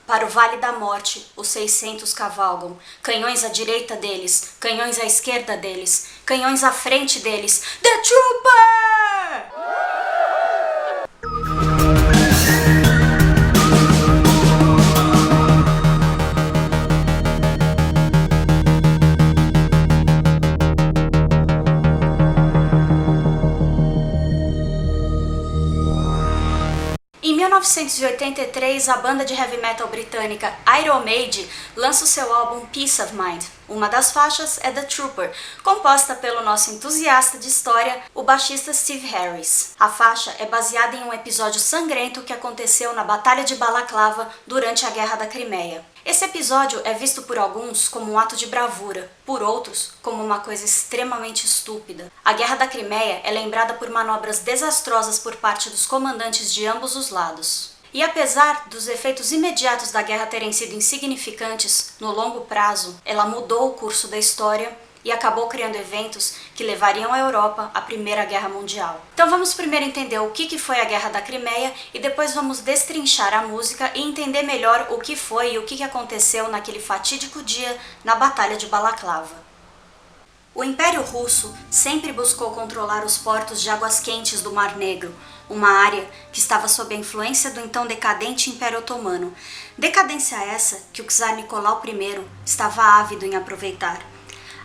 Para o Vale da Morte, os 600 cavalgam, canhões à direita deles, canhões à esquerda deles, canhões à frente deles. The Trooper! Em 1983, a banda de heavy metal britânica Iron Maiden lança o seu álbum Peace of Mind. Uma das faixas é The Trooper, composta pelo nosso entusiasta de história, o baixista Steve Harris. A faixa é baseada em um episódio sangrento que aconteceu na Batalha de Balaclava durante a Guerra da Crimeia. Esse episódio é visto por alguns como um ato de bravura, por outros como uma coisa extremamente estúpida. A Guerra da Crimeia é lembrada por manobras desastrosas por parte dos comandantes de ambos os lados. E apesar dos efeitos imediatos da guerra terem sido insignificantes, no longo prazo, ela mudou o curso da história e acabou criando eventos que levariam a Europa à Primeira Guerra Mundial. Então vamos primeiro entender o que foi a Guerra da Crimeia e depois vamos destrinchar a música e entender melhor o que foi e o que aconteceu naquele fatídico dia na Batalha de Balaclava. O Império Russo sempre buscou controlar os portos de águas quentes do Mar Negro, uma área que estava sob a influência do então decadente Império Otomano. Decadência essa que o czar Nicolau I estava ávido em aproveitar.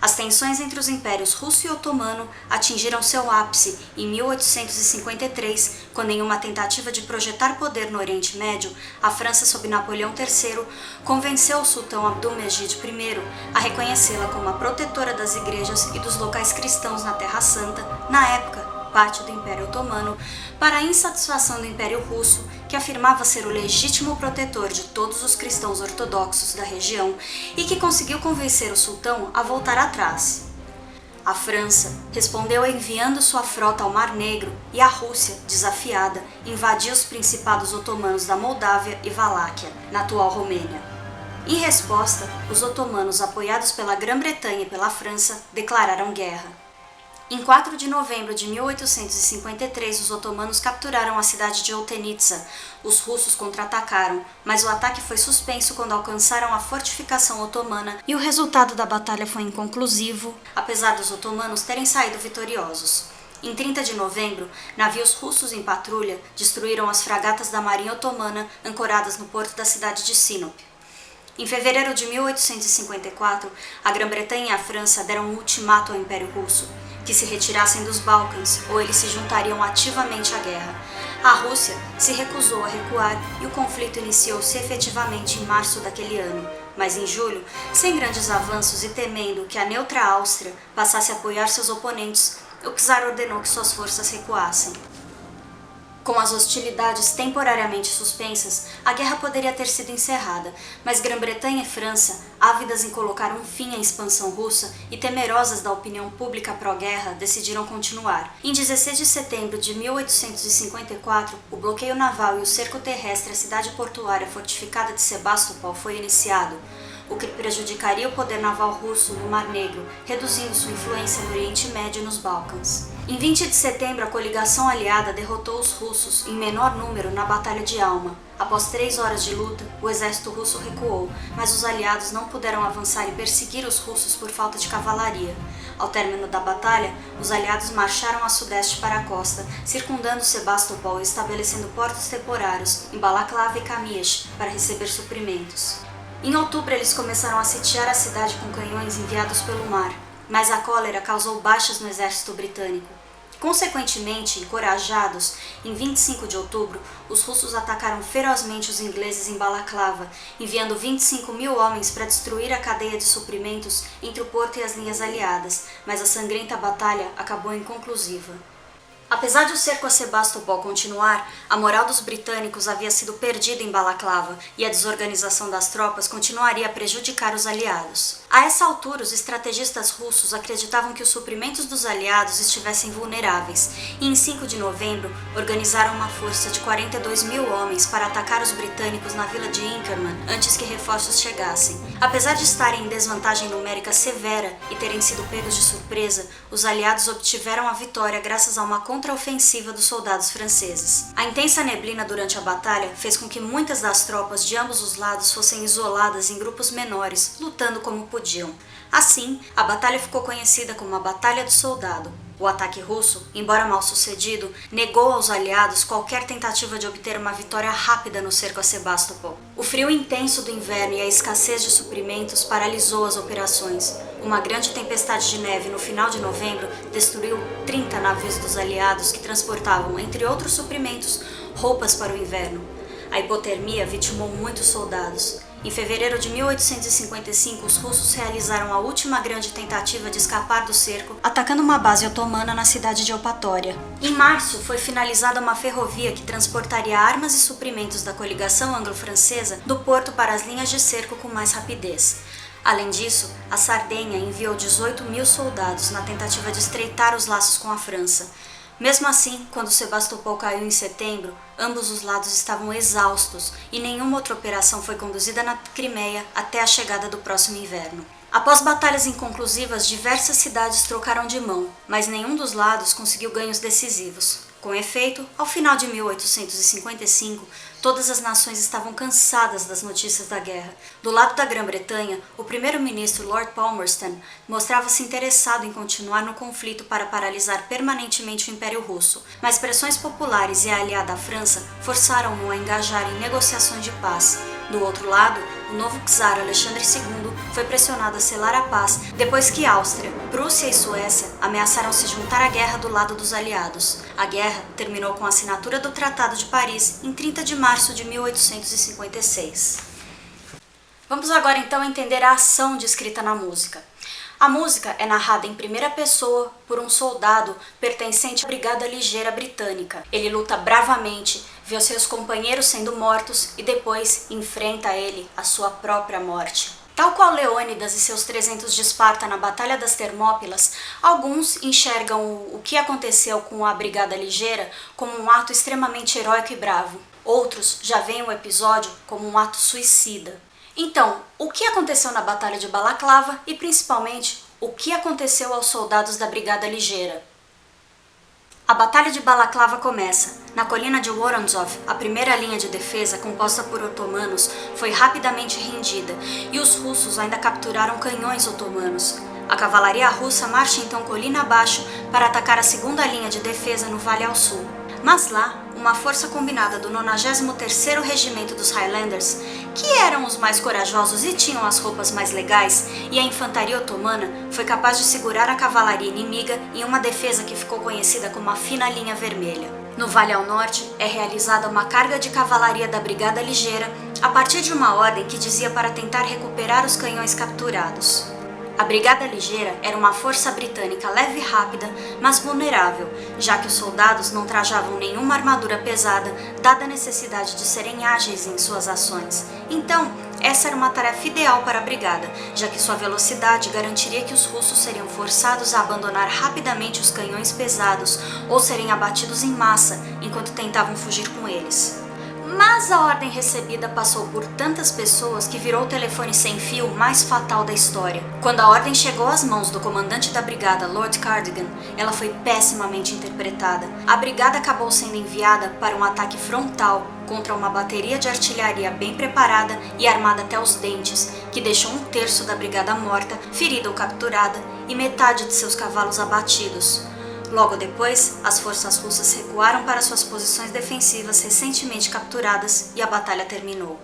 As tensões entre os impérios russo e otomano atingiram seu ápice em 1853, quando em uma tentativa de projetar poder no Oriente Médio, a França sob Napoleão III convenceu o sultão Abdulmejid I a reconhecê-la como a protetora das igrejas e dos locais cristãos na Terra Santa, na época parte do Império Otomano, para a insatisfação do Império Russo, que afirmava ser o legítimo protetor de todos os cristãos ortodoxos da região e que conseguiu convencer o sultão a voltar atrás. A França respondeu enviando sua frota ao Mar Negro e a Rússia, desafiada, invadiu os principados otomanos da Moldávia e Valáquia, na atual Romênia. Em resposta, os otomanos, apoiados pela Grã-Bretanha e pela França, declararam guerra. Em 4 de novembro de 1853, os otomanos capturaram a cidade de Oltenitsa. Os russos contra-atacaram, mas o ataque foi suspenso quando alcançaram a fortificação otomana e o resultado da batalha foi inconclusivo, apesar dos otomanos terem saído vitoriosos. Em 30 de novembro, navios russos em patrulha destruíram as fragatas da Marinha Otomana ancoradas no porto da cidade de Sinop. Em fevereiro de 1854, a Grã-Bretanha e a França deram um ultimato ao Império Russo, que se retirassem dos Balcãs ou eles se juntariam ativamente à guerra. A Rússia se recusou a recuar e o conflito iniciou-se efetivamente em março daquele ano, mas em julho, sem grandes avanços e temendo que a neutra Áustria passasse a apoiar seus oponentes, o czar ordenou que suas forças recuassem. Com as hostilidades temporariamente suspensas, a guerra poderia ter sido encerrada, mas Grã-Bretanha e França, ávidas em colocar um fim à expansão russa e temerosas da opinião pública pró-guerra, decidiram continuar. Em 16 de setembro de 1854, o bloqueio naval e o cerco terrestre à cidade portuária fortificada de Sebastopol foi iniciado, o que prejudicaria o poder naval russo no Mar Negro, reduzindo sua influência no Oriente Médio e nos Balcãs. Em 20 de setembro, a coligação aliada derrotou os russos em menor número na Batalha de Alma. Após 3 horas de luta, o exército russo recuou, mas os aliados não puderam avançar e perseguir os russos por falta de cavalaria. Ao término da batalha, os aliados marcharam a sudeste para a costa, circundando Sebastopol e estabelecendo portos temporários em Balaclava e Kamiesh para receber suprimentos. Em outubro, eles começaram a sitiar a cidade com canhões enviados pelo mar, mas a cólera causou baixas no exército britânico. Consequentemente, encorajados, em 25 de outubro, os russos atacaram ferozmente os ingleses em Balaclava, enviando 25 mil homens para destruir a cadeia de suprimentos entre o porto e as linhas aliadas, mas a sangrenta batalha acabou inconclusiva. Apesar de o cerco a Sebastopol continuar, a moral dos britânicos havia sido perdida em Balaclava e a desorganização das tropas continuaria a prejudicar os aliados. A essa altura, os estrategistas russos acreditavam que os suprimentos dos aliados estivessem vulneráveis e, em 5 de novembro, organizaram uma força de 42 mil homens para atacar os britânicos na vila de Inkerman antes que reforços chegassem. Apesar de estarem em desvantagem numérica severa e terem sido pegos de surpresa, os aliados obtiveram a vitória graças a uma contraofensiva dos soldados franceses. A intensa neblina durante a batalha fez com que muitas das tropas de ambos os lados fossem isoladas em grupos menores, lutando como podiam. Assim, a batalha ficou conhecida como a Batalha do Soldado. O ataque russo, embora mal sucedido, negou aos aliados qualquer tentativa de obter uma vitória rápida no cerco a Sebastopol. O frio intenso do inverno e a escassez de suprimentos paralisou as operações. Uma grande tempestade de neve no final de novembro destruiu 30 navios dos aliados que transportavam, entre outros suprimentos, roupas para o inverno. A hipotermia vitimou muitos soldados. Em fevereiro de 1855, os russos realizaram a última grande tentativa de escapar do cerco, atacando uma base otomana na cidade de Eupatória. Em março, foi finalizada uma ferrovia que transportaria armas e suprimentos da coligação anglo-francesa do porto para as linhas de cerco com mais rapidez. Além disso, a Sardenha enviou 18.000 soldados na tentativa de estreitar os laços com a França. Mesmo assim, quando Sebastopol caiu em setembro, ambos os lados estavam exaustos e nenhuma outra operação foi conduzida na Crimeia até a chegada do próximo inverno. Após batalhas inconclusivas, diversas cidades trocaram de mão, mas nenhum dos lados conseguiu ganhos decisivos. Com efeito, ao final de 1855, todas as nações estavam cansadas das notícias da guerra. Do lado da Grã-Bretanha, o primeiro-ministro Lord Palmerston mostrava-se interessado em continuar no conflito para paralisar permanentemente o Império Russo, mas pressões populares e a aliada França forçaram-no a engajar em negociações de paz. Do outro lado, o novo czar Alexandre II foi pressionado a selar a paz depois que Áustria, Prússia e Suécia ameaçaram se juntar à guerra do lado dos aliados. A guerra terminou com a assinatura do Tratado de Paris em 30 de março de 1856. Vamos agora então entender a ação descrita na música. A música é narrada em primeira pessoa por um soldado pertencente à Brigada Ligeira Britânica. Ele luta bravamente, vê os seus companheiros sendo mortos e depois enfrenta ele a sua própria morte. Tal qual Leônidas e seus 300 de Esparta na Batalha das Termópilas, alguns enxergam o que aconteceu com a Brigada Ligeira como um ato extremamente heróico e bravo. Outros já veem o episódio como um ato suicida. Então, o que aconteceu na Batalha de Balaclava e, principalmente, o que aconteceu aos soldados da Brigada Ligeira? A Batalha de Balaclava começa. Na colina de Woronzov, a primeira linha de defesa, composta por otomanos, foi rapidamente rendida e os russos ainda capturaram canhões otomanos. A cavalaria russa marcha então colina abaixo para atacar a segunda linha de defesa no vale ao sul. Mas lá, uma força combinada do 93º Regimento dos Highlanders, que eram os mais corajosos e tinham as roupas mais legais, e a infantaria otomana foi capaz de segurar a cavalaria inimiga em uma defesa que ficou conhecida como a Fina Linha Vermelha. No vale ao norte, é realizada uma carga de cavalaria da Brigada Ligeira a partir de uma ordem que dizia para tentar recuperar os canhões capturados. A Brigada Ligeira era uma força britânica leve e rápida, mas vulnerável, já que os soldados não trajavam nenhuma armadura pesada, dada a necessidade de serem ágeis em suas ações. Então, essa era uma tarefa ideal para a brigada, já que sua velocidade garantiria que os russos seriam forçados a abandonar rapidamente os canhões pesados ou serem abatidos em massa enquanto tentavam fugir com eles. Mas a ordem recebida passou por tantas pessoas que virou o telefone sem fio mais fatal da história. Quando a ordem chegou às mãos do comandante da brigada, Lord Cardigan, ela foi pessimamente interpretada. A brigada acabou sendo enviada para um ataque frontal contra uma bateria de artilharia bem preparada e armada até os dentes, que deixou 1/3 da brigada morta, ferida ou capturada, e metade de seus cavalos abatidos. Logo depois, as forças russas recuaram para suas posições defensivas recentemente capturadas e a batalha terminou.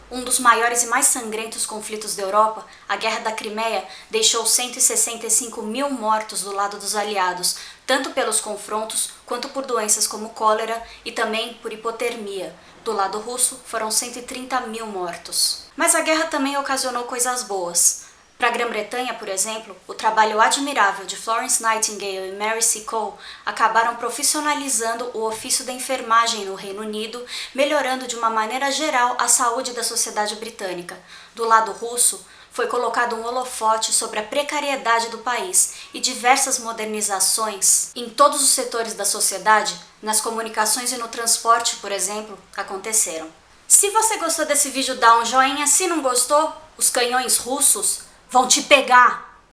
Um dos maiores e mais sangrentos conflitos da Europa, a Guerra da Crimeia, deixou 165.000 mortos do lado dos aliados, tanto pelos confrontos quanto por doenças como cólera e também por hipotermia. Do lado russo, foram 130.000 mortos. Mas a guerra também ocasionou coisas boas. Para a Grã-Bretanha, por exemplo, o trabalho admirável de Florence Nightingale e Mary Seacole acabaram profissionalizando o ofício da enfermagem no Reino Unido, melhorando de uma maneira geral a saúde da sociedade britânica. Do lado russo, foi colocado um holofote sobre a precariedade do país e diversas modernizações em todos os setores da sociedade, nas comunicações e no transporte, por exemplo, aconteceram. Se você gostou desse vídeo, dá um joinha. Se não gostou, os canhões russos vão te pegar!